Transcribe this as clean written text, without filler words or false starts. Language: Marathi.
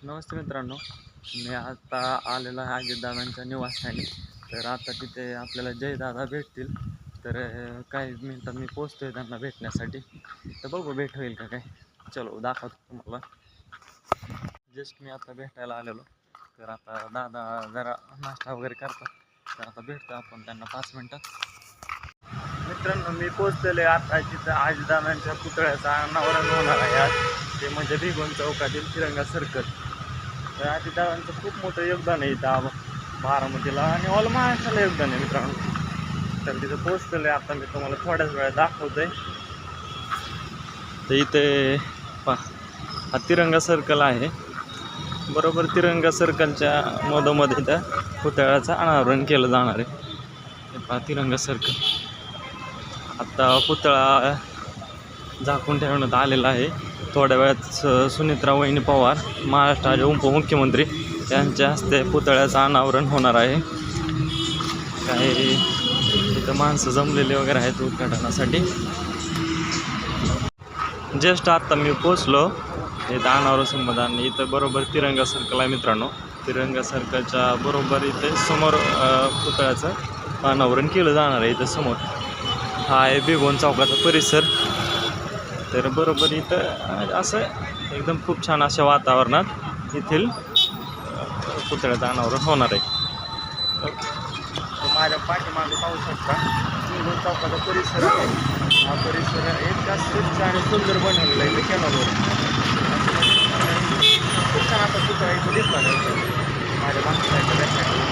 नमस्ते मित्रांनो, मी आता आलेलो आहे अजितदादांच्या निवासस्थानी. तर आता तिथे आपल्याला जयदादा भेटतील. तर काही मिनिटात मी पोचतो आहे त्यांना भेटण्यासाठी. तर बघू भेट होईल का काय. चलो दाखवतो तुम्हाला. जस्ट मी आता भेटायला आलेलो. तर आता दादा जरा नाश्ता वगैरे करतात. तर आता भेटतो आपण त्यांना 5 मिनिटात. मित्रांनो, मी पोचलेले आता तिथं अजितदादांच्या पुतळ्याचं अनावरण होणार आहे आज. ते म्हणजे भिगवण चौकातील तिरंगा सर्कल. तर अजितदादांचं खूप मोठं योगदान आहे इथं बारामतीला आणि ऑल महाराष्ट्राला योगदान आहे मित्रांनो. तर तिथं पोचलेलं आहे आता मी तुम्हाला थोड्याच वेळात दाखवतोय. तर इथे हा तिरंगा सर्कल आहे. बरोबर तिरंगा सर्कलच्या मधोमध इथं पुतळ्याचं अनावरण केलं जाणार आहे. हे पहा तिरंगा सर्कल. आता पुतळा झाकून ठेवण्यात आलेला आहे. थोड्या वेळात सुनित्रा वहिनी पवार महाराष्ट्राचे उपमुख्यमंत्री यांच्या हस्ते पुतळ्याचं अनावरण होणार आहे. काही इथं माणसं जमलेली वगैरे आहेत उद्घाटनासाठी. जस्ट आता मी पोचलो इथं अनावरण समाधान. इथं बरोबर तिरंगा सर्कल आहे मित्रांनो. तिरंगा सर्कलच्या बरोबर इथे समोर पुतळ्याचं अनावरण केलं जाणार आहे. इथं समोर हा आहे भिगवण चौकाचा परिसर. तर बरोबर इथं असं एकदम खूप छान अशा वातावरणात येथील पुतळ्याचं अनावरण होणार आहे. माझ्या पाठीमागे पाहू शकता भिगवण चौकाचा परिसर आहे. हा परिसर इतका स्वच्छ आणि सुंदर बनवलेला आहे. कॅनॉलवर खूप छान आता पुतळा इथं दिसला माझ्या मागच्या